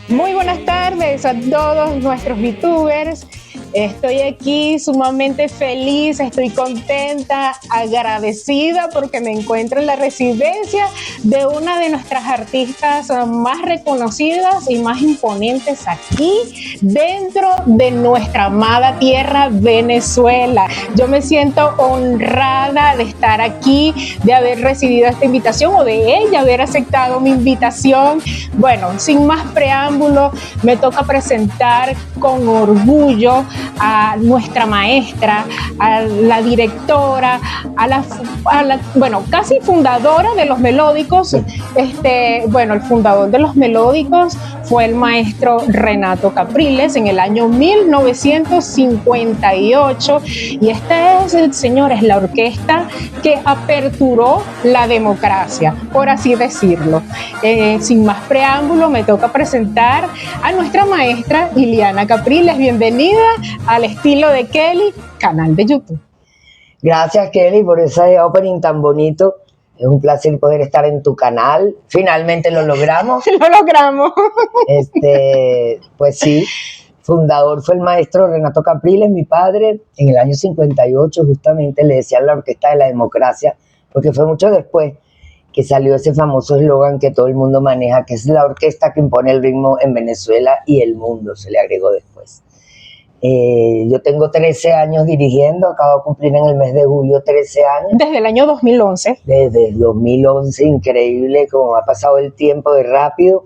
Muy buenas tardes a todos nuestros VTubers. Estoy aquí sumamente feliz, estoy contenta, agradecida porque me encuentro en la residencia de una de nuestras artistas más reconocidas y más imponentes aquí dentro de nuestra amada tierra Venezuela. Yo me siento honrada de estar aquí, de haber recibido esta invitación o de ella haber aceptado mi invitación. Bueno, sin más preámbulo, me toca presentar con orgullo a nuestra maestra, a la directora, bueno, casi fundadora de los Melódicos. El fundador de los Melódicos fue el maestro Renato Capriles en el año 1958 y esta es, señores, la orquesta que aperturó la democracia, por así decirlo. Sin más preámbulo, me toca presentar a nuestra maestra Iliana Capriles. Bienvenida al Estilo de Kelly, canal de YouTube. Gracias, Kelly, por ese opening tan bonito. Es un placer poder estar en tu canal. Finalmente lo logramos. Lo logramos. Pues sí, fundador fue el maestro Renato Capriles, mi padre. En el año 58 justamente le decían la Orquesta de la Democracia, porque fue mucho después que salió ese famoso eslogan que todo el mundo maneja, que es la orquesta que impone el ritmo en Venezuela y el mundo, se le agregó después. Yo tengo 13 años dirigiendo, acabo de cumplir en el mes de julio 13 años. Desde el año 2011. Desde el 2011, increíble cómo ha pasado el tiempo de rápido.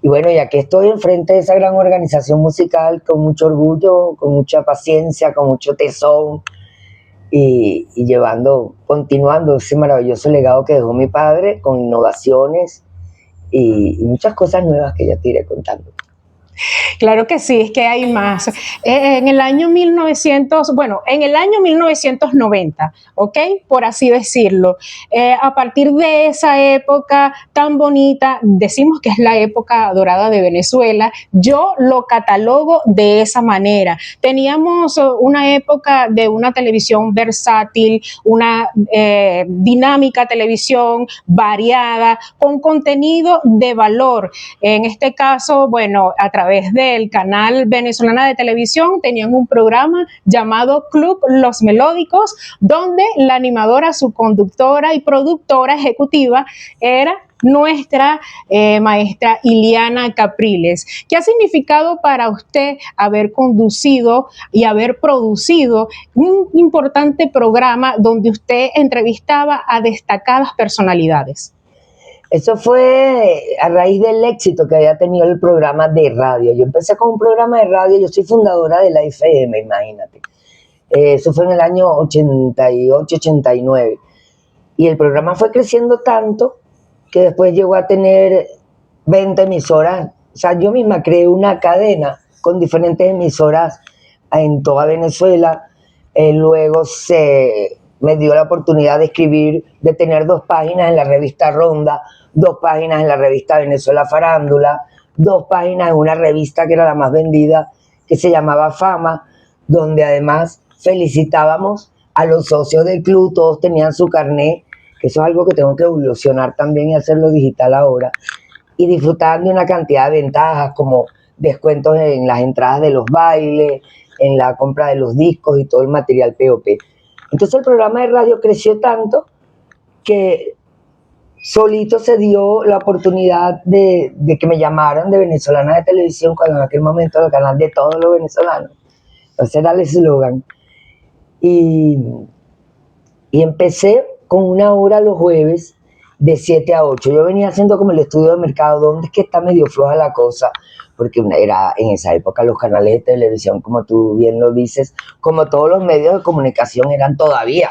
Y bueno, y aquí estoy enfrente de esa gran organización musical con mucho orgullo, con mucha paciencia, con mucho tesón y continuando ese maravilloso legado que dejó mi padre con innovaciones y muchas cosas nuevas que ya te iré contando. Claro que sí, es que hay más. En el año 1990, ¿ok? Por así decirlo. A partir de esa época tan bonita, decimos que es la época dorada de Venezuela, yo lo catalogo de esa manera. Teníamos una época de una televisión versátil, una dinámica televisión variada, con contenido de valor. En este caso, bueno, a través del canal venezolana de televisión tenían un programa llamado Club Los Melódicos, donde la animadora, su conductora y productora ejecutiva era nuestra maestra Iliana Capriles. ¿Qué ha significado para usted haber conducido y haber producido un importante programa donde usted entrevistaba a destacadas personalidades? Eso fue a raíz del éxito que había tenido el programa de radio. Yo empecé con un programa de radio, yo soy fundadora de la FM, imagínate. Eso fue en el año 88, 89. Y el programa fue creciendo tanto que después llegó a tener 20 emisoras. O sea, yo misma creé una cadena con diferentes emisoras en toda Venezuela. Luego me dio la oportunidad de escribir, de tener 2 páginas en la revista Ronda, 2 páginas en la revista Venezuela Farándula, 2 páginas en una revista que era la más vendida, que se llamaba Fama, donde además felicitábamos a los socios del club, todos tenían su carnet, que eso es algo que tengo que evolucionar también y hacerlo digital ahora, y disfrutaban de una cantidad de ventajas como descuentos en las entradas de los bailes, en la compra de los discos y todo el material POP. Entonces el programa de radio creció tanto que solito se dio la oportunidad de que me llamaran de venezolana de televisión, cuando en aquel momento era el canal de todos los venezolanos. Entonces era el eslogan. Y empecé con 1 hora los jueves de 7 a 8. Yo venía haciendo como el estudio de mercado, donde es que está medio floja la cosa, porque era en esa época los canales de televisión, como tú bien lo dices, como todos los medios de comunicación, eran todavía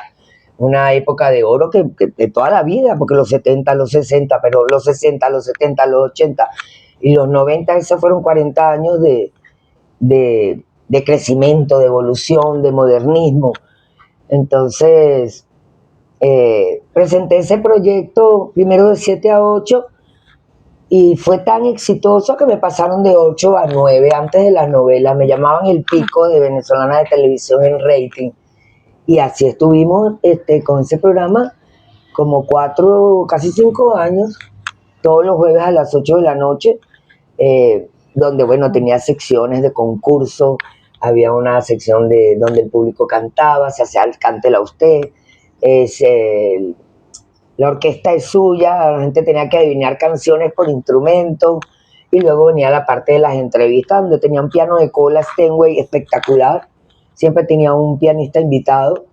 una época de oro que de toda la vida, porque los 70, los 60, pero los 60, los 70, los 80 y los 90, esos fueron 40 años de crecimiento, de evolución, de modernismo. Entonces, presenté ese proyecto primero de 7 a 8 y fue tan exitoso que me pasaron de 8 a 9 antes de las novelas. Me llamaban el pico de venezolana de televisión en rating. Y así estuvimos con ese programa como 4, casi 5 años, todos los jueves a las 8 de la noche. donde, bueno, tenía secciones de concurso, había una sección donde el público cantaba, se hacía el cántela usted, la orquesta es suya, la gente tenía que adivinar canciones por instrumento, y luego venía la parte de las entrevistas, donde tenía un piano de cola Steinway espectacular, siempre tenía un pianista invitado,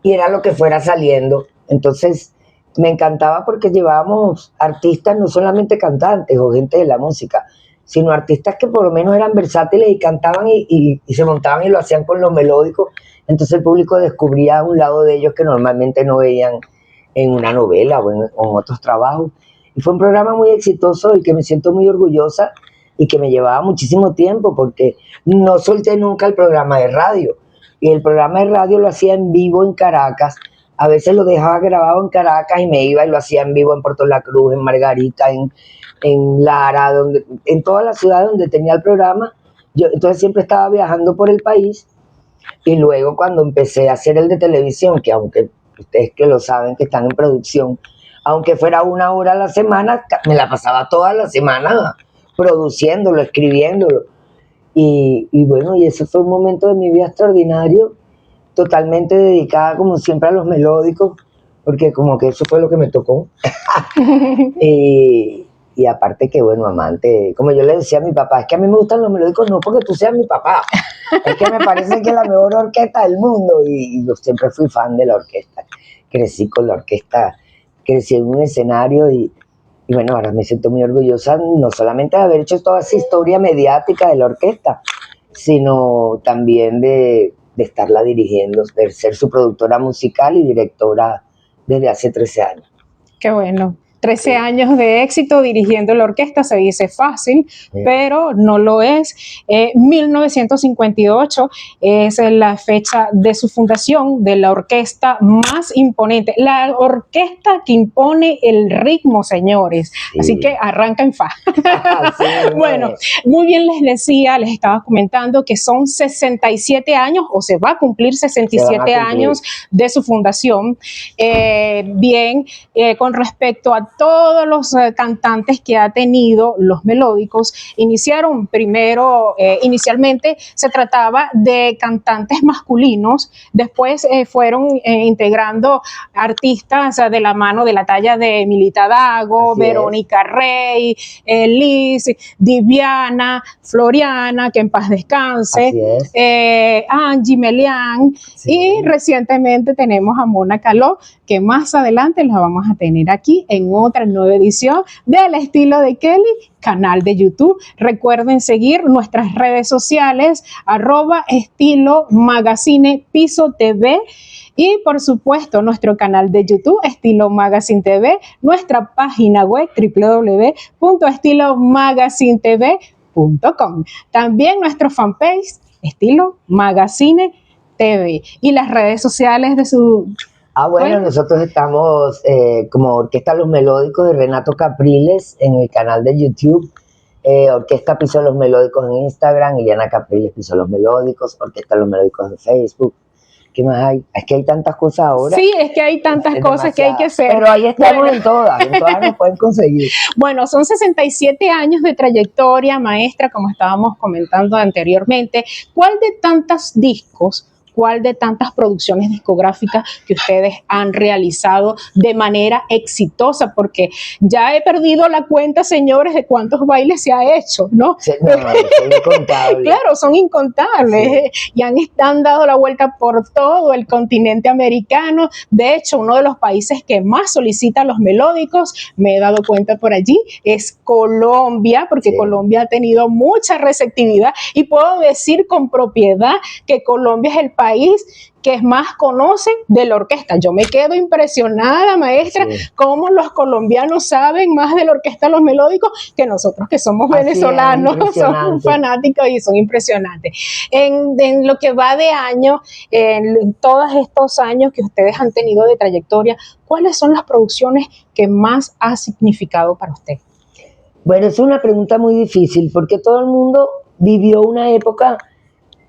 y era lo que fuera saliendo. Entonces me encantaba porque llevábamos artistas, no solamente cantantes o gente de la música, sino artistas que por lo menos eran versátiles y cantaban y se montaban y lo hacían con lo melódico. Entonces el público descubría un lado de ellos que normalmente no veían en una novela o en otros trabajos. Y fue un programa muy exitoso del que me siento muy orgullosa y que me llevaba muchísimo tiempo porque no solté nunca el programa de radio. Y el programa de radio lo hacía en vivo en Caracas. A veces lo dejaba grabado en Caracas y me iba y lo hacía en vivo en Puerto La Cruz, en Margarita, en Lara, en todas las ciudades donde tenía el programa. Yo entonces siempre estaba viajando por el país. Y luego cuando empecé a hacer el de televisión, que aunque ustedes que lo saben que están en producción, aunque fuera 1 hora a la semana, me la pasaba toda la semana produciéndolo, escribiéndolo. Y bueno, y ese fue un momento de mi vida extraordinario, totalmente dedicada como siempre a los melódicos, porque como que eso fue lo que me tocó. Y aparte que, bueno, amante, como yo le decía a mi papá, es que a mí me gustan los melódicos no porque tú seas mi papá, es que me parece que es la mejor orquesta del mundo, y yo siempre fui fan de la orquesta, crecí con la orquesta, crecí en un escenario y bueno, ahora me siento muy orgullosa no solamente de haber hecho toda esa historia mediática de la orquesta, sino también de estarla dirigiendo, de ser su productora musical y directora desde hace 13 años. Qué bueno. 13 años de éxito dirigiendo la orquesta, se dice fácil, pero no lo es. 1958 es la fecha de su fundación de la orquesta más imponente, la orquesta que impone el ritmo, señores. Sí. Así que arranca en fa. Sí, bueno, muy bien les decía, les estaba comentando que son 67 años, o se va a cumplir 67 años de su fundación. Con respecto a todos los cantantes que ha tenido los melódicos, inicialmente se trataba de cantantes masculinos, después fueron integrando artistas de la mano de la talla de Milita Dago, Verónica Rey, Liz, Diviana, Floriana, que en paz descanse, Angie Melián, y recientemente tenemos a Mona Caló, que más adelante la vamos a tener aquí en otra nueva edición del Estilo de Kelly, canal de YouTube. Recuerden seguir nuestras redes sociales, @Estilo Magazine Piso TV, y por supuesto nuestro canal de YouTube, Estilo Magazine TV, nuestra página web www.estilomagazinetv.com, también nuestro fanpage, Estilo Magazine TV, y las redes sociales de su... Bueno, nosotros estamos como Orquesta Los Melódicos de Renato Capriles en el canal de YouTube, Orquesta Piso Los Melódicos en Instagram, Iliana Capriles Piso Los Melódicos, Orquesta Los Melódicos en Facebook. ¿Qué más hay? Es que hay tantas cosas ahora. Sí, es que hay tantas cosas que hay que hacer. Pero ahí estamos en todas nos pueden conseguir. Bueno, son 67 años de trayectoria, maestra, como estábamos comentando anteriormente. ¿Cuál de tantos discos, cuál de tantas producciones discográficas que ustedes han realizado de manera exitosa? Porque ya he perdido la cuenta, señores, de cuántos bailes se ha hecho, ¿no? Sí, no, son incontables. Claro, son incontables, sí. Y han dado la vuelta por todo el continente americano. De hecho, uno de los países que más solicita los melódicos, me he dado cuenta por allí, es Colombia, porque Colombia ha tenido mucha receptividad, y puedo decir con propiedad que Colombia es el país que más conocen de la orquesta. Yo me quedo impresionada, maestra, cómo los colombianos saben más de la orquesta Los Melódicos que nosotros que somos venezolanos, somos fanáticos y son impresionantes. En lo que va de año, en todos estos años que ustedes han tenido de trayectoria, ¿cuáles son las producciones que más ha significado para usted? Bueno, es una pregunta muy difícil porque todo el mundo vivió una época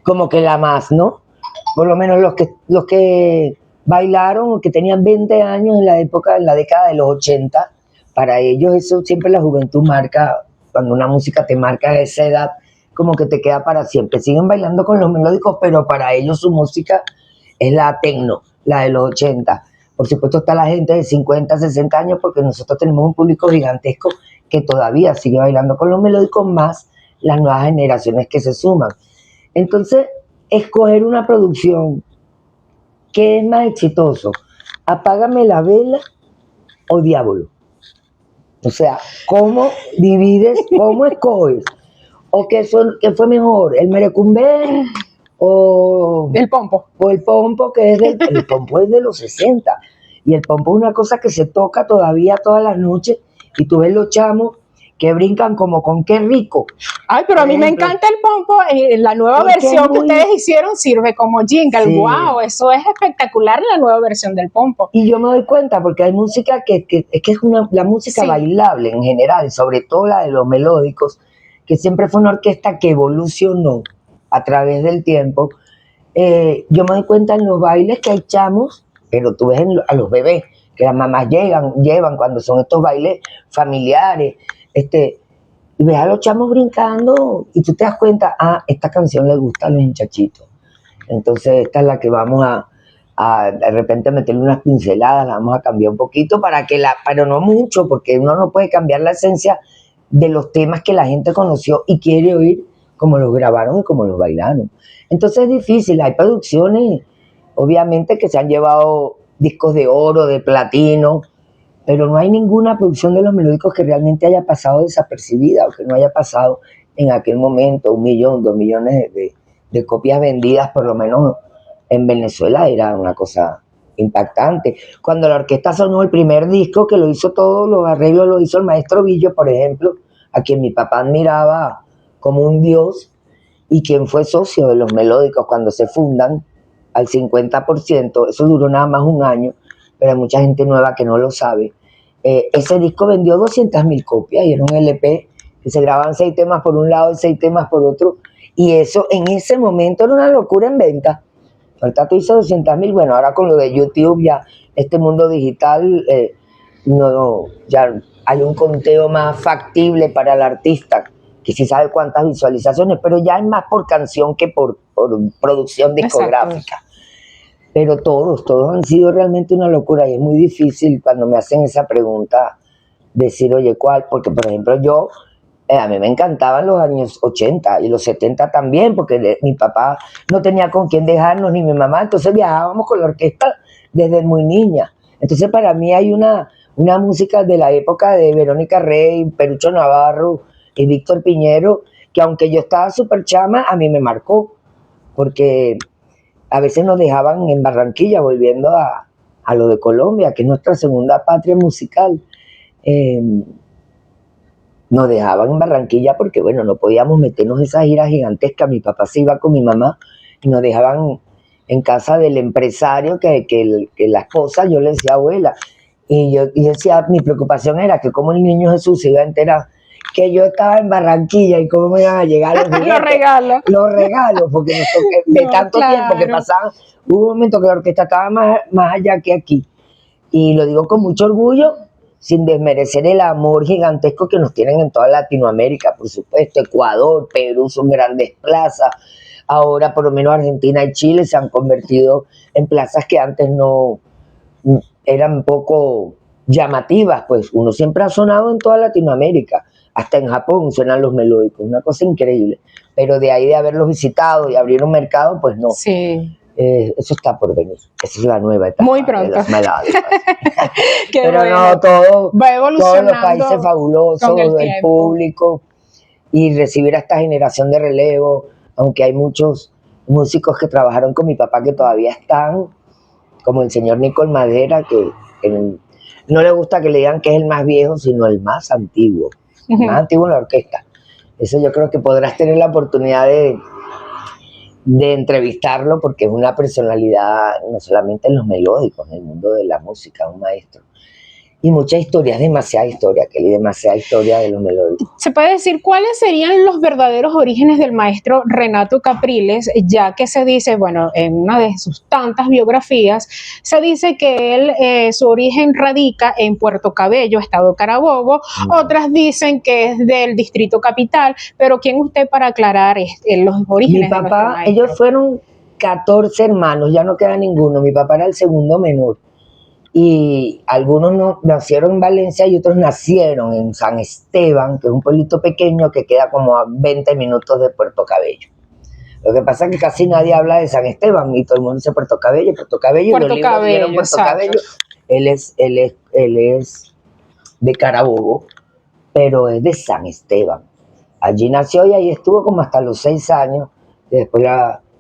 como que la más, ¿no? Por lo menos los que bailaron o que tenían 20 años en la década de los 80, para ellos eso siempre la juventud marca cuando una música te marca a esa edad, como que te queda para siempre. Siguen bailando con los melódicos, pero para ellos su música es la tecno, la de los 80. Por supuesto está la gente de 50, 60 años, porque nosotros tenemos un público gigantesco que todavía sigue bailando con los melódicos, más las nuevas generaciones que se suman. Entonces, escoger una producción que es más exitoso, Apágame la vela o Diablo. O sea, ¿cómo divides, cómo escoges? ¿O qué fue mejor, el merecumbe o El pompo? O el pompo, el pompo es de los 60. Y el pompo es una cosa que se toca todavía todas las noches. Y tú ves los chamos que brincan como con qué rico. Ay, pero a mí me encanta el pompo. La nueva versión que ustedes hicieron sirve como jingle. Sí. ¡Wow! Eso es espectacular, la nueva versión del pompo. Y yo me doy cuenta porque hay música que es la música bailable en general, sobre todo la de los melódicos, que siempre fue una orquesta que evolucionó a través del tiempo. Yo me doy cuenta en los bailes que hay chamos, pero tú ves a los bebés, que las mamás llevan cuando son estos bailes familiares, y ves a los chamos brincando y tú te das cuenta, esta canción le gusta a los muchachitos. Entonces esta es la que vamos a de repente meterle unas pinceladas, la vamos a cambiar un poquito pero no mucho, porque uno no puede cambiar la esencia de los temas que la gente conoció y quiere oír como los grabaron y como los bailaron. Entonces es difícil, hay producciones obviamente que se han llevado discos de oro, de platino, pero no hay ninguna producción de los melódicos que realmente haya pasado desapercibida o que no haya pasado en aquel momento 1 millón, 2 millones de copias vendidas, por lo menos en Venezuela era una cosa impactante. Cuando la orquesta sonó el primer disco, que lo hizo todos los arreglos, lo hizo el maestro Villo, por ejemplo, a quien mi papá admiraba como un dios, y quien fue socio de los melódicos cuando se fundan al 50%, eso duró nada más 1 año, pero hay mucha gente nueva que no lo sabe. Ese disco vendió 200.000 copias y era un LP que se grababan 6 temas por un lado y 6 temas por otro, y eso en ese momento era una locura en venta. El Tato hizo 200.000, bueno, ahora con lo de YouTube, ya este mundo digital, ya hay un conteo más factible para el artista, que sí sabe cuántas visualizaciones, pero ya es más por canción que por producción discográfica. Exacto. Pero todos han sido realmente una locura, y es muy difícil cuando me hacen esa pregunta decir, oye, ¿cuál? Porque, por ejemplo, yo, a mí me encantaban los años 80 y los 70 también, porque mi papá no tenía con quién dejarnos, ni mi mamá, entonces viajábamos con la orquesta desde muy niña. Entonces para mí hay una música de la época de Verónica Rey, Perucho Navarro y Víctor Piñero, que aunque yo estaba súper chama, a mí me marcó, porque a veces nos dejaban en Barranquilla, volviendo a lo de Colombia, que es nuestra segunda patria musical. Nos dejaban en Barranquilla porque, bueno, no podíamos meternos esas giras gigantescas. Mi papá se iba con mi mamá y nos dejaban en casa del empresario que la esposa, yo le decía abuela. Y yo decía, mi preocupación era que como el niño Jesús se iba a enterar que yo estaba en Barranquilla y cómo me iban a llegar los billetes. Los regalos, porque de tanto tiempo que pasaban, hubo un momento que la orquesta estaba más allá que aquí. Y lo digo con mucho orgullo, sin desmerecer el amor gigantesco que nos tienen en toda Latinoamérica, por supuesto. Ecuador, Perú son grandes plazas. Ahora por lo menos Argentina y Chile se han convertido en plazas que antes no eran poco llamativas, pues uno siempre ha sonado en toda Latinoamérica, hasta en Japón suenan los melódicos, una cosa increíble, pero de ahí de haberlos visitado y abrir un mercado, pues no. Sí. Eso está por venir, esa es la nueva etapa. Muy pronto. De las melódicas. Pero bueno, no, todos los países fabulosos, el público, y recibir a esta generación de relevo, aunque hay muchos músicos que trabajaron con mi papá que todavía están, como el señor Nicol Madera, que no le gusta que le digan que es el más viejo, sino el más antiguo, el más antiguo en la orquesta. Eso yo creo que podrás tener la oportunidad de entrevistarlo, porque es una personalidad no solamente en los melódicos, en el mundo de la música, un maestro. y mucha historia, es demasiada historia, Kelly, demasiada historia de los melódicos. ¿Se puede decir cuáles serían los verdaderos orígenes del maestro Renato Capriles, ya que se dice, bueno, en una de sus tantas biografías, se dice que él, su origen radica en Puerto Cabello, estado Carabobo, otras dicen que es del Distrito Capital, pero ¿quién usted para aclarar los orígenes Mi de nuestro papá, maestro? ellos fueron 14 hermanos, ya no queda ninguno, mi papá era el segundo menor. Y algunos no, nacieron en Valencia y otros nacieron en San Esteban, que es un pueblito pequeño que queda como a 20 minutos de Puerto Cabello. Lo que pasa es que casi nadie habla de San Esteban y todo el mundo dice Puerto Cabello, y los libros dieron Puerto Cabello. Él es de Carabobo, pero es de San Esteban. Allí nació y ahí estuvo como hasta los 6 años. Después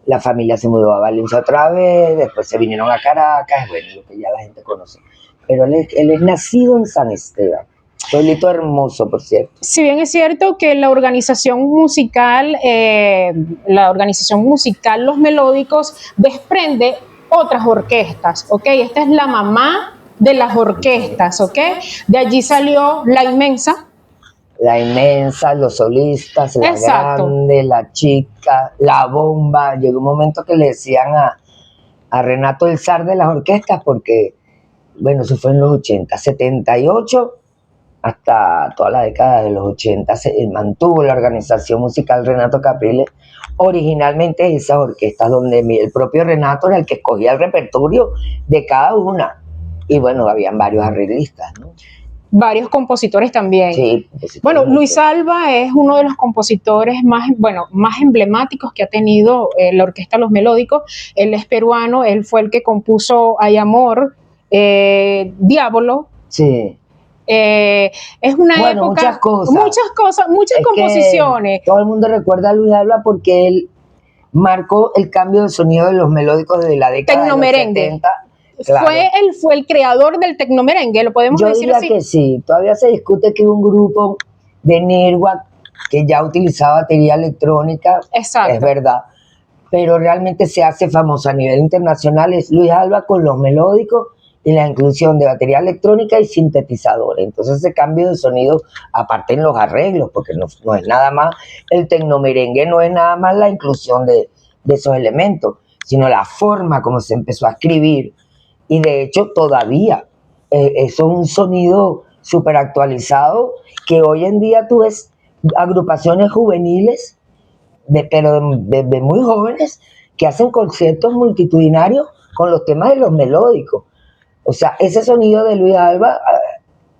la familia se mudó a Valencia otra vez, después se vinieron a Caracas, bueno, lo que ya la gente conoce. Pero él es nacido en San Esteban, pueblito hermoso, por cierto. Si bien es cierto que la organización musical Los Melódicos desprende otras orquestas, ¿ok? Esta es la mamá de las orquestas, ¿ok? De allí salió La Inmensa. La Inmensa, los solistas, la Exacto. Grande, la Chica, la Bomba. Llegó un momento que le decían a Renato el zar de las orquestas porque, bueno, eso fue en los 80, 78 hasta toda la década de los 80 se mantuvo la organización musical Renato Capriles. Originalmente esas orquestas donde el propio Renato era el que escogía el repertorio de cada una. Y bueno, habían varios arreglistas, ¿no? Varios compositores también. Sí, bueno, Luis Alva es uno de los compositores más emblemáticos que ha tenido la orquesta Los Melódicos. Él es peruano, él fue el que compuso Hay Amor, Diablo. Sí. Es una época, muchas composiciones. Todo el mundo recuerda a Luis Alva porque él marcó el cambio de sonido de Los Melódicos desde la década de los 70. Claro. Fue el creador del tecnomerengue, lo podemos decir así. Yo diría que sí, todavía se discute que un grupo de Nirwak que ya utilizaba batería electrónica, exacto, es verdad, pero realmente se hace famoso a nivel internacional es Luis Alva con Los Melódicos y la inclusión de batería electrónica y sintetizadores. Entonces ese cambio de sonido, aparte en los arreglos, porque no es nada más, el tecnomerengue no es nada más la inclusión de esos elementos, sino la forma como se empezó a escribir. Y de hecho todavía eso es un sonido súper actualizado que hoy en día tú ves agrupaciones juveniles, pero de muy jóvenes, que hacen conciertos multitudinarios con los temas de Los Melódicos. O sea, ese sonido de Luis Alva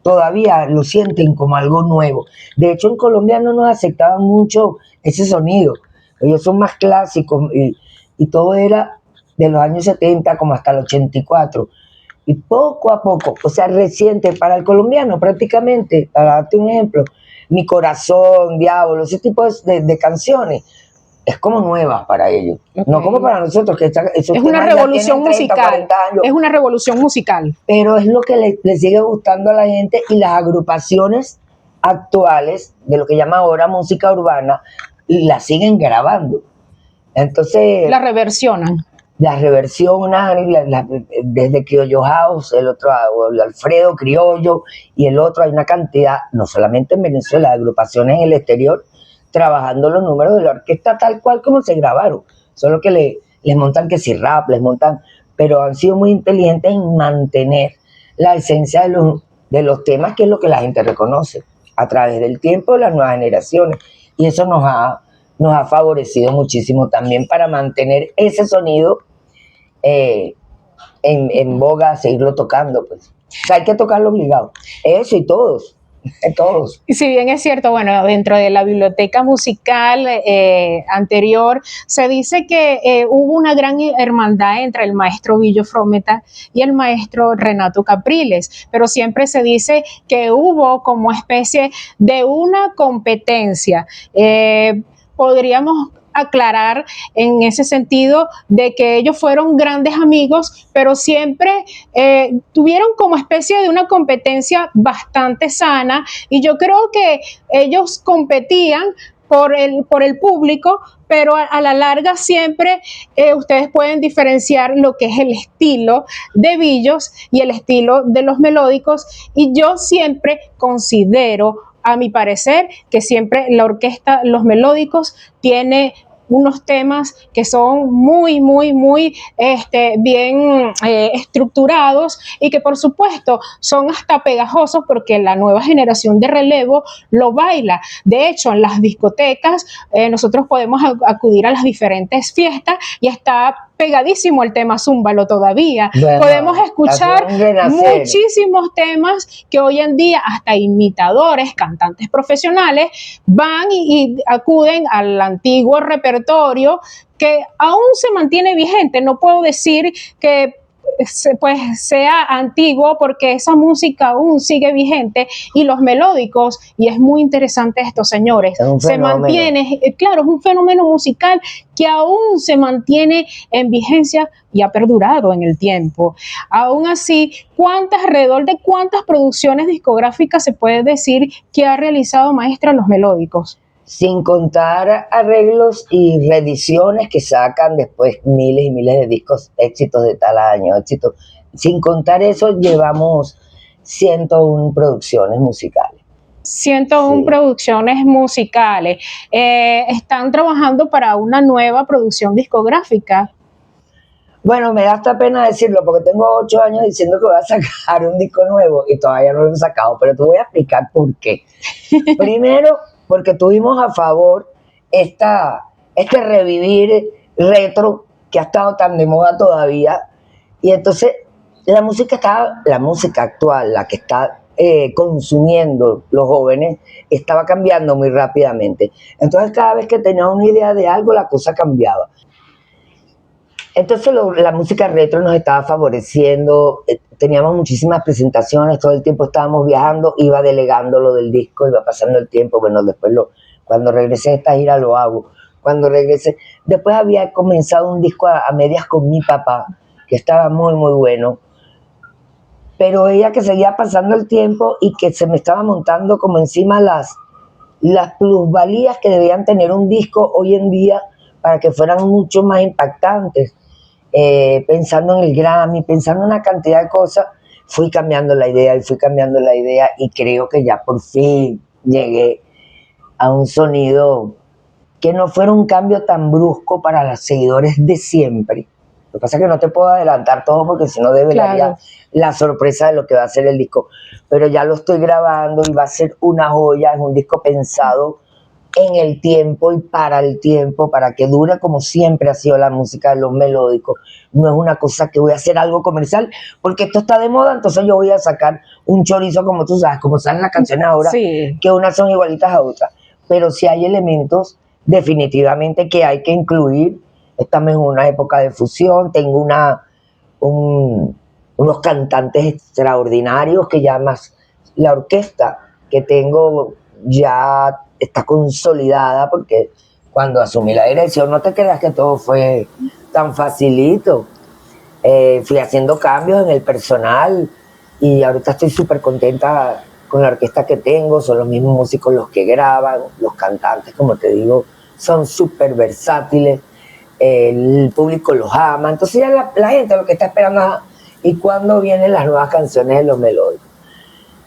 todavía lo sienten como algo nuevo. De hecho, en Colombia no nos aceptaban mucho ese sonido. Ellos son más clásicos y todo era de los años 70 como hasta el 84. Y poco a poco, o sea, reciente para el colombiano prácticamente, para darte un ejemplo, Mi Corazón, Diablo, ese tipo de canciones, es como nueva para ellos. Okay. No como para nosotros, que es una revolución 30, musical. Es una revolución musical. Pero es lo que le sigue gustando a la gente y las agrupaciones actuales, de lo que llama ahora música urbana, la siguen grabando. Entonces... La reversionan. Las reversionan, desde Criollo House, el otro Alfredo Criollo y el otro, hay una cantidad, no solamente en Venezuela, de agrupaciones en el exterior, trabajando los números de la orquesta tal cual como se grabaron, solo que les montan que si rap, pero han sido muy inteligentes en mantener la esencia de los temas, que es lo que la gente reconoce a través del tiempo de las nuevas generaciones, y eso nos ha favorecido muchísimo también para mantener ese sonido en boga, seguirlo tocando, pues. O sea, hay que tocarlo obligado. Eso y todos. Y si bien es cierto, bueno, dentro de la biblioteca musical anterior, se dice que hubo una gran hermandad entre el maestro Billo Frometa y el maestro Renato Capriles, pero siempre se dice que hubo como especie de una competencia. Podríamos aclarar en ese sentido de que ellos fueron grandes amigos, pero siempre tuvieron como especie de una competencia bastante sana, y yo creo que ellos competían por el público, pero a la larga siempre ustedes pueden diferenciar lo que es el estilo de Billos y el estilo de los melódicos, y yo siempre considero, a mi parecer, que siempre la orquesta, los melódicos, tiene unos temas que son muy, muy, muy bien estructurados y que por supuesto son hasta pegajosos porque la nueva generación de relevo lo baila. De hecho, en las discotecas nosotros podemos acudir a las diferentes fiestas y está pegadísimo el tema Zúmbalo todavía. Bueno, podemos escuchar muchísimos temas que hoy en día hasta imitadores, cantantes profesionales van y acuden al antiguo repertorio que aún se mantiene vigente. No puedo decir que pues sea antiguo porque esa música aún sigue vigente, y los melódicos, y es muy interesante esto, señores, se mantiene, claro, es un fenómeno musical que aún se mantiene en vigencia y ha perdurado en el tiempo. Aún así, alrededor de cuántas producciones discográficas se puede decir que ha realizado Maestra los melódicos? Sin contar arreglos y reediciones que sacan después miles y miles de discos, éxitos de tal año, éxitos. Sin contar eso, llevamos 101 producciones musicales. 101 producciones musicales. ¿Están trabajando para una nueva producción discográfica? Bueno, me da hasta pena decirlo porque tengo 8 años diciendo que voy a sacar un disco nuevo y todavía no lo he sacado, pero te voy a explicar por qué. Primero, porque tuvimos a favor este revivir retro que ha estado tan de moda todavía, y entonces la música actual, la que está consumiendo los jóvenes, estaba cambiando muy rápidamente. Entonces cada vez que teníamos una idea de algo, la cosa cambiaba. Entonces la música retro nos estaba favoreciendo, teníamos muchísimas presentaciones, todo el tiempo estábamos viajando, iba delegando lo del disco, iba pasando el tiempo, bueno, después cuando regresé de esta gira lo hago, cuando regresé, después había comenzado un disco a medias con mi papá, que estaba muy, muy bueno, pero veía que seguía pasando el tiempo y que se me estaba montando como encima las plusvalías que debían tener un disco hoy en día para que fueran mucho más impactantes. Pensando en el Grammy, pensando en una cantidad de cosas, fui cambiando la idea y creo que ya por fin llegué a un sonido que no fuera un cambio tan brusco para los seguidores de siempre. Lo que pasa es que no te puedo adelantar todo porque si no develaría la sorpresa de lo que va a ser el disco, pero ya lo estoy grabando y va a ser una joya, es un disco pensado en el tiempo y para el tiempo, para que dure como siempre ha sido la música de los melódicos. No es una cosa que voy a hacer algo comercial, porque esto está de moda, entonces yo voy a sacar un chorizo, como tú sabes, como salen las canciones ahora, que unas son igualitas a otras. Pero sí hay elementos definitivamente que hay que incluir. Estamos en una época de fusión, tengo unos cantantes extraordinarios que ya más la orquesta que tengo ya está consolidada, porque cuando asumí la dirección, no te creas que todo fue tan facilito. Fui haciendo cambios en el personal y ahorita estoy súper contenta con la orquesta que tengo. Son los mismos músicos los que graban, los cantantes, como te digo, son súper versátiles, el público los ama. Entonces ya la gente lo que está esperando es y cuándo vienen las nuevas canciones de los melódicos.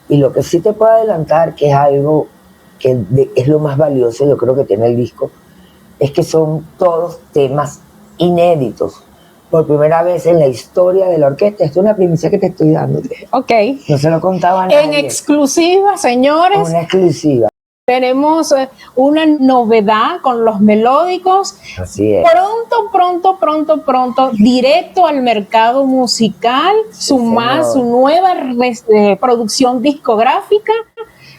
Y lo que sí te puedo adelantar, que es algo que es lo más valioso, yo creo que tiene el disco, es que son todos temas inéditos. Por primera vez en la historia de la orquesta. Esto es una primicia que te estoy dando. Ok. No se lo contaba a nadie. En exclusiva, señores. Una exclusiva. Tenemos una novedad con los melódicos. Así es. Pronto, directo al mercado musical, su nueva producción discográfica.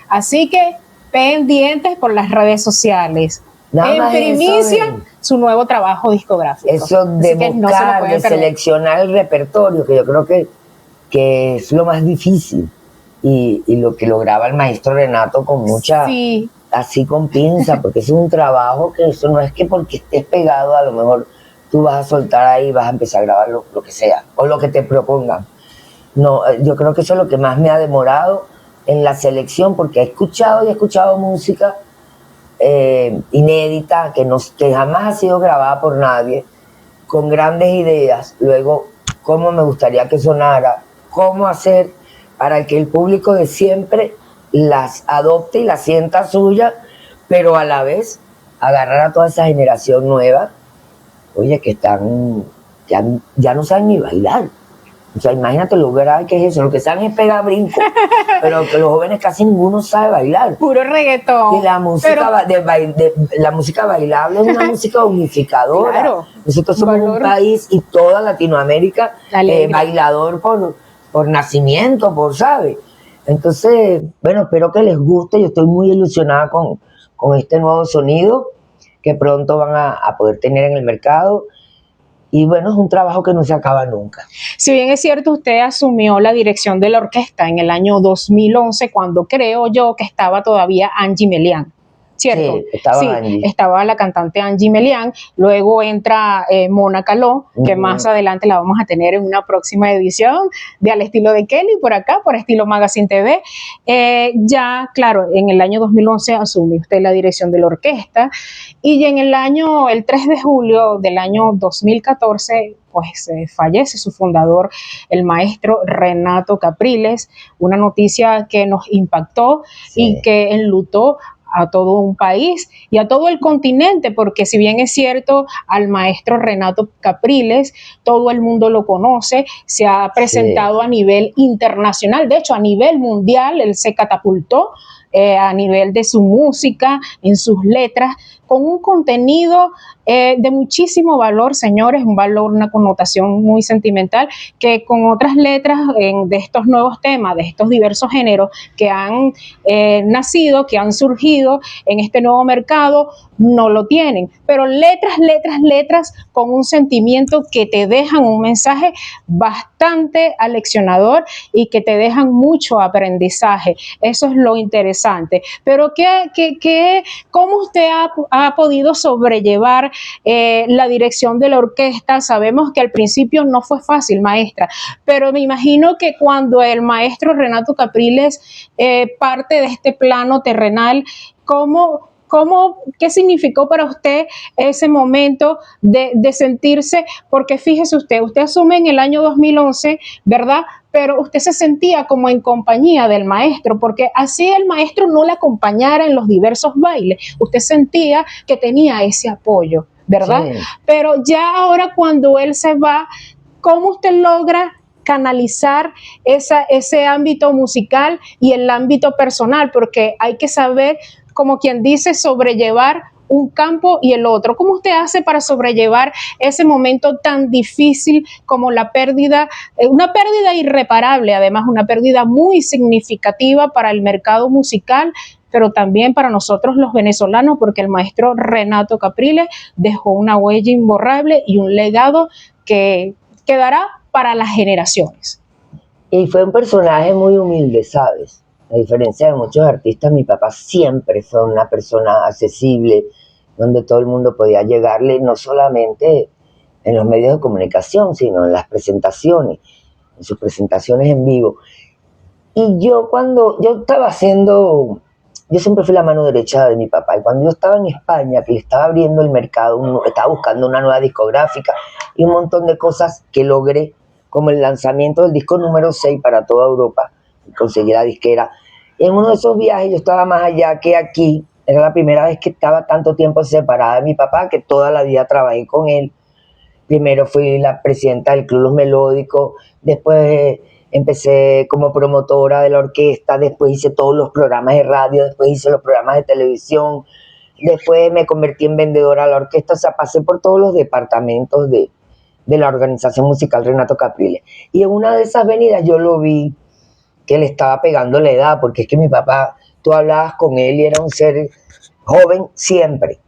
Así que pendientes por las redes sociales. En primicia, su nuevo trabajo discográfico. Eso de buscar, de seleccionar el repertorio, que yo creo que es lo más difícil. Y lo que lograba el maestro Renato con mucha, así con pinza, porque es un trabajo que eso no es que porque estés pegado, a lo mejor tú vas a soltar ahí, vas a empezar a grabar lo que sea, o lo que te propongan. No, yo creo que eso es lo que más me ha demorado en la selección, porque he escuchado música inédita, que jamás ha sido grabada por nadie, con grandes ideas. Luego, cómo me gustaría que sonara, cómo hacer para que el público de siempre las adopte y las sienta suya, pero a la vez agarrar a toda esa generación nueva, oye, que están, ya no saben ni bailar. O sea, imagínate lo grave que es eso, lo que saben es pegar brinco, pero que los jóvenes casi ninguno sabe bailar. Puro reggaetón. Y la música, la música bailable es una música unificadora. Claro, Nosotros somos un país y toda Latinoamérica bailador por nacimiento, ¿sabe? Entonces, bueno, espero que les guste. Yo estoy muy ilusionada con este nuevo sonido que pronto van a poder tener en el mercado. Y bueno, es un trabajo que no se acaba nunca. Si bien es cierto, usted asumió la dirección de la orquesta en el año 2011, cuando creo yo que estaba todavía Angie Melián, ¿cierto? Sí, Angie. Estaba la cantante Angie Melián, luego entra Mona Caló, que más adelante la vamos a tener en una próxima edición de Al Estilo de Kelly, por acá, por Estilo Magazine TV. Ya, claro, en el año 2011 asumió usted la dirección de la orquesta, y en el 3 de julio del año 2014, pues fallece su fundador, el maestro Renato Capriles, una noticia que nos impactó y que enlutó a todo un país y a todo el continente, porque si bien es cierto, al maestro Renato Capriles todo el mundo lo conoce, se ha presentado a nivel internacional, de hecho a nivel mundial, él se catapultó a nivel de su música, en sus letras, con un contenido de muchísimo valor, señores, un valor, una connotación muy sentimental, que con otras letras de estos nuevos temas, de estos diversos géneros que han nacido, que han surgido en este nuevo mercado, no lo tienen. Pero letras con un sentimiento que te dejan un mensaje bastante aleccionador y que te dejan mucho aprendizaje. Eso es lo interesante. Pero ¿cómo usted ha podido sobrellevar la dirección de la orquesta? Sabemos que al principio no fue fácil, maestra, pero me imagino que cuando el maestro Renato Capriles parte de este plano terrenal, ¿qué significó para usted ese momento de sentirse? Porque fíjese usted asume en el año 2011, ¿verdad? Pero usted se sentía como en compañía del maestro, porque así el maestro no le acompañara en los diversos bailes, usted sentía que tenía ese apoyo, ¿verdad? Sí. Pero ya ahora cuando él se va, ¿cómo usted logra canalizar ese ámbito musical y el ámbito personal? Porque hay que saber, como quien dice, sobrellevar un campo y el otro. ¿Cómo usted hace para sobrellevar ese momento tan difícil como la pérdida, una pérdida irreparable, además una pérdida muy significativa para el mercado musical, pero también para nosotros los venezolanos, porque el maestro Renato Capriles dejó una huella imborrable y un legado que quedará para las generaciones? Y fue un personaje muy humilde, ¿sabes? A diferencia de muchos artistas, mi papá siempre fue una persona accesible, donde todo el mundo podía llegarle, no solamente en los medios de comunicación, sino en las presentaciones, en sus presentaciones en vivo. Y cuando yo estaba yo siempre fui la mano derecha de mi papá, y cuando yo estaba en España, que le estaba abriendo el mercado, estaba buscando una nueva discográfica y un montón de cosas que logré, como el lanzamiento del disco número 6 para toda Europa, conseguí la disquera. En uno de esos viajes yo estaba más allá que aquí, era la primera vez que estaba tanto tiempo separada de mi papá, que toda la vida trabajé con él. Primero fui la presidenta del Club Los Melódicos, después empecé como promotora de la orquesta, después hice todos los programas de radio, después hice los programas de televisión, después me convertí en vendedora de la orquesta, o sea, pasé por todos los departamentos de la organización musical Renato Capriles. Y en una de esas venidas yo lo vi que le estaba pegando la edad, porque es que mi papá, tú hablabas con él y era un ser joven siempre,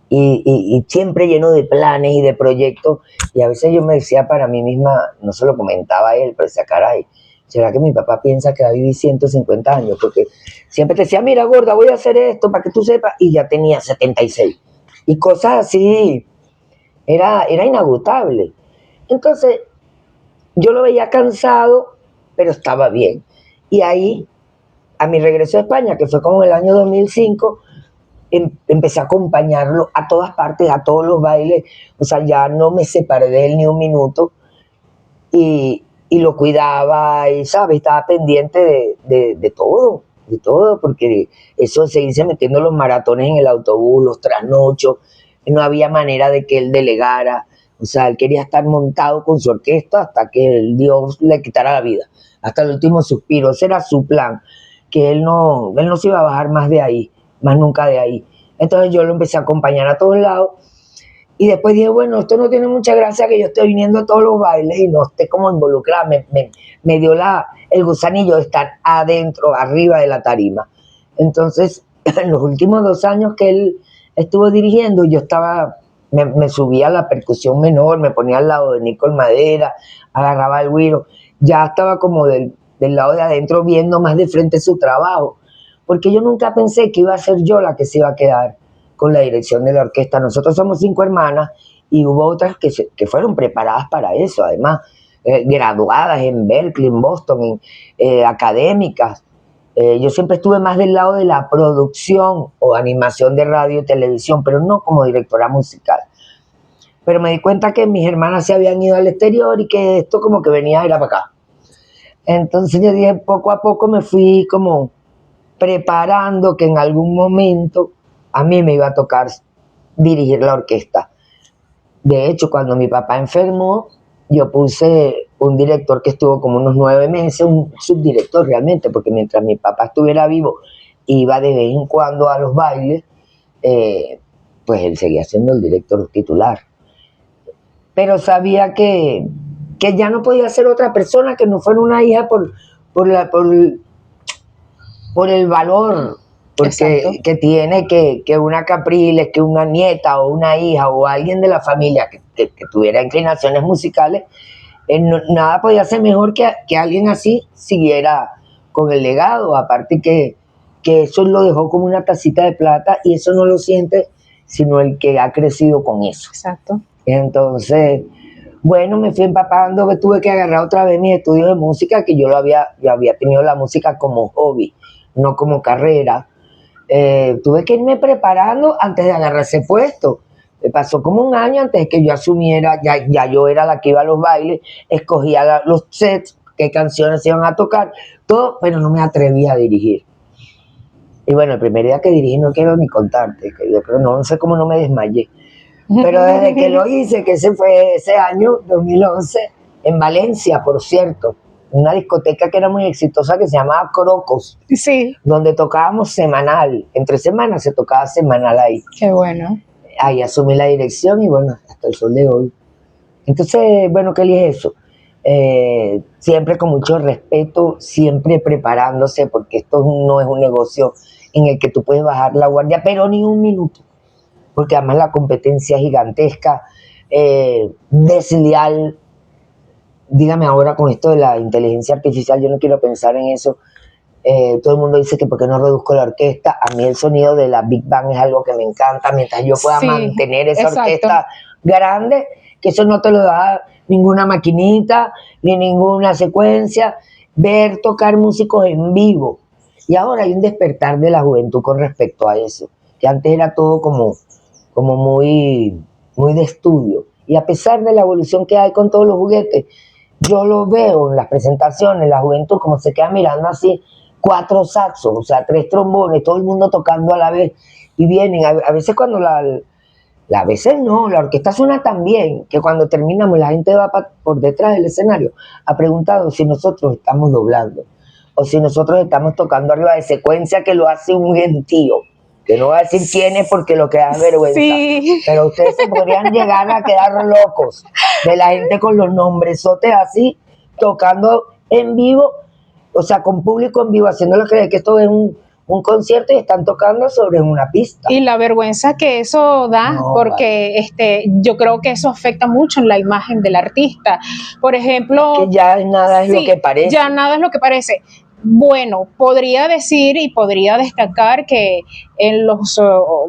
y siempre lleno de planes y de proyectos, y a veces yo me decía para mí misma, no se lo comentaba a él, pero decía, caray, ¿será que mi papá piensa que va a vivir 150 años? Porque siempre te decía, mira gorda, voy a hacer esto para que tú sepas, y ya tenía 76, y cosas así, era inagotable. Entonces, yo lo veía cansado, pero estaba bien. Y ahí, a mi regreso a España, que fue como en el año 2005, empecé a acompañarlo a todas partes, a todos los bailes, o sea, ya no me separé de él ni un minuto, y lo cuidaba, y, ¿sabes? Estaba pendiente de todo, porque eso de seguirse metiendo los maratones en el autobús, los trasnochos, no había manera de que él delegara, o sea, él quería estar montado con su orquesta hasta que el Dios le quitara la vida, hasta el último suspiro. Ese era su plan, que él no se iba a bajar más de ahí, más nunca de ahí. Entonces yo lo empecé a acompañar a todos lados, y después dije, bueno, esto no tiene mucha gracia que yo esté viniendo a todos los bailes y no esté como involucrada. Me dio el gusanillo de estar adentro, arriba de la tarima. Entonces, en los últimos 2 años que él estuvo dirigiendo, yo me subía a la percusión menor, me ponía al lado de Nicole Madera, agarraba el güiro, ya estaba como del lado de adentro viendo más de frente su trabajo, porque yo nunca pensé que iba a ser yo la que se iba a quedar con la dirección de la orquesta. Nosotros somos 5 hermanas y hubo otras que fueron preparadas para eso, además, graduadas en Berkeley, en Boston, académicas. Yo siempre estuve más del lado de la producción o animación de radio y televisión, pero no como directora musical. Pero me di cuenta que mis hermanas se habían ido al exterior y que esto como que era para acá. Entonces yo dije, poco a poco me fui como preparando que en algún momento a mí me iba a tocar dirigir la orquesta. De hecho, cuando mi papá enfermó, yo puse un director que estuvo como unos 9 meses, un subdirector realmente, porque mientras mi papá estuviera vivo, iba de vez en cuando a los bailes, pues él seguía siendo el director titular. Pero sabía que ya no podía ser otra persona que no fuera una hija por el valor que tiene que una Capriles, que una nieta o una hija o alguien de la familia que tuviera inclinaciones musicales. Nada podía ser mejor que alguien así siguiera con el legado, aparte que eso lo dejó como una tacita de plata, y eso no lo siente sino el que ha crecido con eso. Exacto. Entonces, bueno, me fui empapando, que tuve que agarrar otra vez mis estudios de música, que yo había tenido la música como hobby, no como carrera. Tuve que irme preparando antes de agarrar ese puesto. Me pasó como 1 año antes de que yo asumiera, ya yo era la que iba a los bailes, escogía los sets, qué canciones se iban a tocar, todo, pero no me atrevía a dirigir. Y bueno, el primer día que dirigí no quiero ni contarte, que yo creo, no sé cómo no me desmayé. Pero desde que lo hice, que ese fue ese año, 2011, en Valencia, por cierto, una discoteca que era muy exitosa que se llamaba Crocos, sí, donde tocábamos semanal, entre semanas se tocaba semanal ahí. Qué bueno. Ahí asumí la dirección y bueno, hasta el sol de hoy. Entonces, bueno, ¿qué es eso? Siempre con mucho respeto, siempre preparándose, porque esto no es un negocio en el que tú puedes bajar la guardia, pero ni un minuto, porque además la competencia es gigantesca, desleal. Dígame ahora con esto de la inteligencia artificial, yo no quiero pensar en eso. Todo el mundo dice que por qué no reduzco la orquesta. A mí el sonido de la Big Bang es algo que me encanta, mientras yo pueda mantener esa orquesta grande, que eso no te lo da ninguna maquinita, ni ninguna secuencia. Ver tocar músicos en vivo. Y ahora hay un despertar de la juventud con respecto a eso, que antes era todo como muy, muy de estudio. Y a pesar de la evolución que hay con todos los juguetes, yo lo veo en las presentaciones, la juventud como se queda mirando así, 4 saxos, o sea, 3 trombones, todo el mundo tocando a la vez, y vienen, a veces cuando a veces no, la orquesta suena tan bien, que cuando terminamos la gente va por detrás del escenario a preguntar si nosotros estamos doblando, o si nosotros estamos tocando arriba de secuencia, que lo hace un gentío, que no voy a decir quién es porque lo que da vergüenza, pero ustedes se podrían llegar a quedar locos de la gente con los nombresotes así, tocando en vivo, o sea, con público en vivo, haciéndolo creer que esto es un concierto y están tocando sobre una pista. Y la vergüenza que eso da, porque yo creo que eso afecta mucho en la imagen del artista. Por ejemplo... Que ya nada es lo que parece. Ya nada es lo que parece. Bueno, podría decir y podría destacar que en los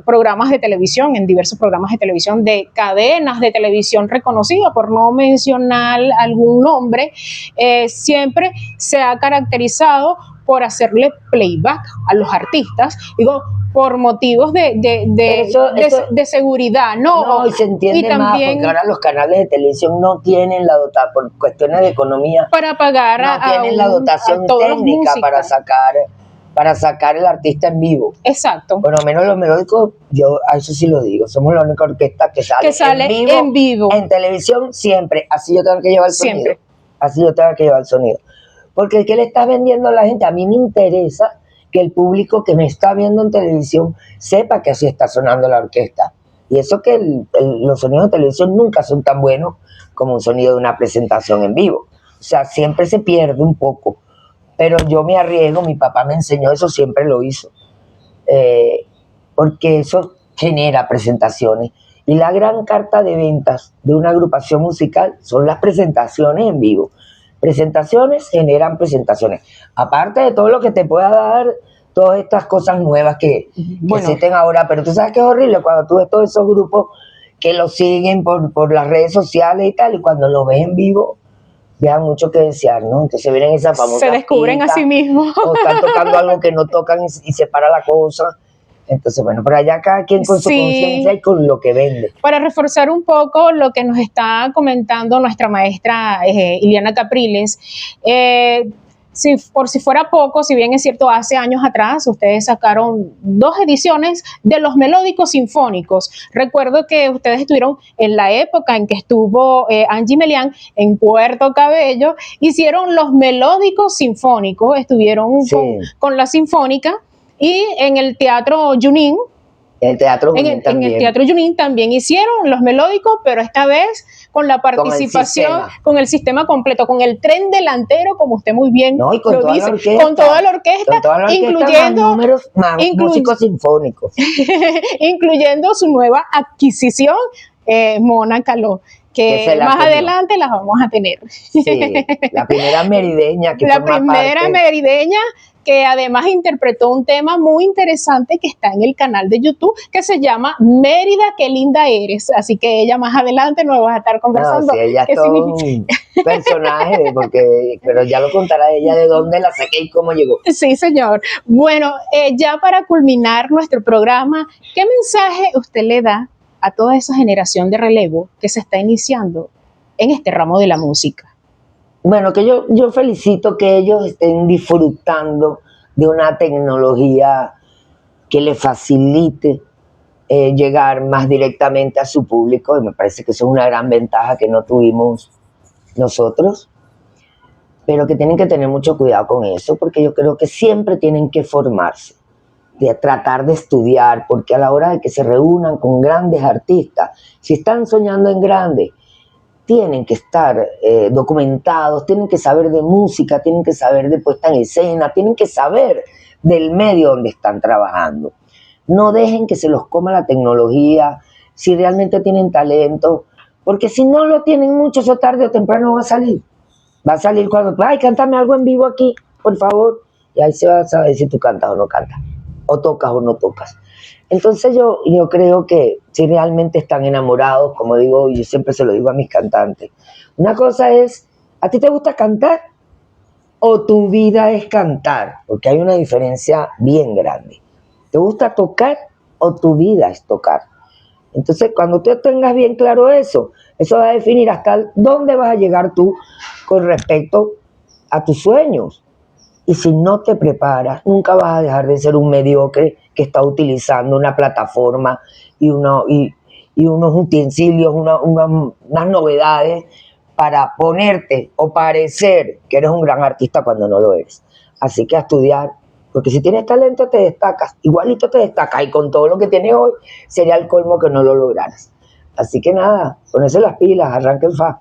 programas de televisión, en diversos programas de televisión de cadenas de televisión reconocidas, por no mencionar algún nombre, siempre se ha caracterizado por hacerle playback a los artistas, digo, por motivos de seguridad, ¿no? No, y se entiende y también, más, porque ahora los canales de televisión no tienen la dotación, por cuestiones de economía, para pagar no tienen la dotación técnica para sacar el artista en vivo. Exacto. Por lo menos los melódicos, yo a eso sí lo digo, somos la única orquesta que sale en vivo. En televisión siempre, así yo tengo que llevar el sonido. Así yo tengo que llevar el sonido. Porque ¿qué le estás vendiendo a la gente? A mí me interesa que el público que me está viendo en televisión sepa que así está sonando la orquesta. Y eso que los sonidos de televisión nunca son tan buenos como un sonido de una presentación en vivo. O sea, siempre se pierde un poco. Pero yo me arriesgo, mi papá me enseñó eso, siempre lo hizo. Porque eso genera presentaciones. Y la gran carta de ventas de una agrupación musical son las presentaciones en vivo. Presentaciones generan presentaciones. Aparte de todo lo que te pueda dar, todas estas cosas nuevas que existen ahora. Pero tú sabes que es horrible cuando tú ves todos esos grupos que lo siguen por las redes sociales y tal, y cuando lo ves en vivo, dejan mucho que desear, ¿no? Entonces vienen esas famosas se descubren pintas, a sí mismos. o están tocando algo que no tocan y se para la cosa. Entonces, bueno, por allá cada quien con su conciencia y con lo que vende. Para reforzar un poco lo que nos está comentando nuestra maestra Iliana Capriles, por si fuera poco, si bien es cierto, hace años atrás ustedes sacaron 2 ediciones de los melódicos sinfónicos. Recuerdo que ustedes estuvieron en la época en que estuvo Angie Melián en Puerto Cabello, hicieron los melódicos sinfónicos, estuvieron con la Sinfónica, y en el Teatro Junín. En el Teatro Junín también. En el Teatro Junín también hicieron los melódicos, pero esta vez con la participación, con el sistema completo, con el tren delantero, como usted muy bien lo dice, con toda la orquesta, incluyendo músicos sinfónicos. Incluyendo su nueva adquisición, Mona Caló, que más adelante las vamos a tener. Sí, la primera merideña. Merideña, que además interpretó un tema muy interesante que está en el canal de YouTube, que se llama Mérida, qué linda eres. Así que ella más adelante nos va a estar conversando. No, sí, ella es todo un personaje, pero ya lo contará ella de dónde la saqué y cómo llegó. Sí, señor. Bueno, ya para culminar nuestro programa, ¿qué mensaje usted le da a toda esa generación de relevo que se está iniciando en este ramo de la música? Bueno, que yo felicito que ellos estén disfrutando de una tecnología que les facilite llegar más directamente a su público, y me parece que eso es una gran ventaja que no tuvimos nosotros, pero que tienen que tener mucho cuidado con eso, porque yo creo que siempre tienen que formarse, de tratar de estudiar, porque a la hora de que se reúnan con grandes artistas, si están soñando en grande, tienen que estar documentados, tienen que saber de música, tienen que saber de puesta en escena, tienen que saber del medio donde están trabajando. No dejen que se los coma la tecnología, si realmente tienen talento, porque si no lo tienen mucho, eso tarde o temprano va a salir. Va a salir cuando, ay, cántame algo en vivo aquí, por favor, y ahí se va a saber si tú cantas o no cantas, o tocas o no tocas. Entonces yo creo que si realmente están enamorados, como digo, yo siempre se lo digo a mis cantantes, una cosa es, ¿a ti te gusta cantar o tu vida es cantar? Porque hay una diferencia bien grande. ¿Te gusta tocar o tu vida es tocar? Entonces cuando tú tengas bien claro eso va a definir hasta dónde vas a llegar tú con respecto a tus sueños. Y si no te preparas, nunca vas a dejar de ser un mediocre que está utilizando una plataforma y unos utensilios, unas novedades para ponerte o parecer que eres un gran artista cuando no lo eres. Así que a estudiar, porque si tienes talento te destacas, igualito te destacas, y con todo lo que tienes hoy sería el colmo que no lo lograras. Así que nada, ponerse las pilas, arranquen fa.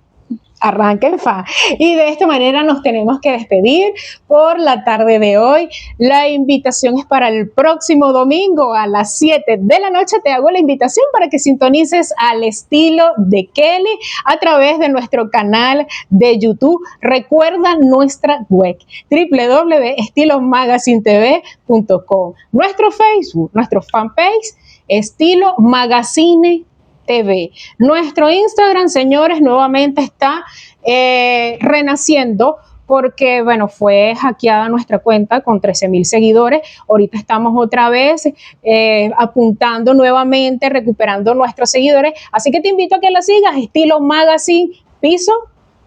Arranquen fa. Y de esta manera nos tenemos que despedir por la tarde de hoy. La invitación es para el próximo domingo a las 7 de la noche. Te hago la invitación para que sintonices Al Estilo de Kelly a través de nuestro canal de YouTube. Recuerda nuestra web www.estilomagazinetv.com, nuestro Facebook, nuestro fanpage Estilo Magazine TV. Nuestro Instagram, señores, nuevamente está renaciendo porque, bueno, fue hackeada nuestra cuenta con 13,000 seguidores. Ahorita estamos otra vez apuntando nuevamente, recuperando nuestros seguidores. Así que te invito a que la sigas, Estilo Magazine Piso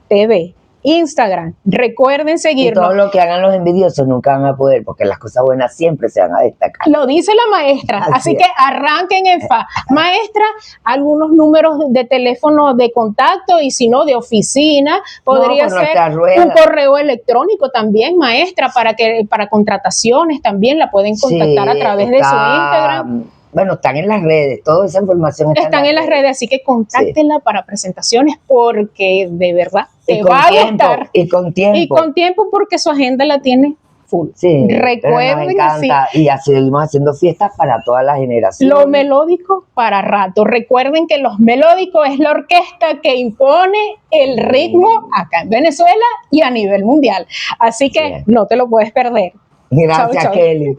TV. Instagram, recuerden Y seguirnos. todo lo que hagan los envidiosos nunca van a poder, porque las cosas buenas siempre se van a destacar. Lo dice la maestra, así que arranquen en fa. Maestra, algunos números de teléfono de contacto y si no, de oficina, podría ser un correo electrónico también, maestra, para contrataciones también la pueden contactar a través de su Instagram. Bueno, están en las redes, toda esa información están en las redes, así que contáctenla para presentaciones porque de verdad te va a gustar. Y con tiempo. Y con tiempo porque su agenda la tiene full. Sí, recuerden nos encanta, y así seguimos haciendo fiestas para todas las generaciones. Lo melódico para rato. Recuerden que Los Melódicos es la orquesta que impone el ritmo acá en Venezuela y a nivel mundial. Así que no te lo puedes perder. Gracias, chau, chau. Kelly.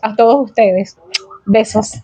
A todos ustedes. Besos.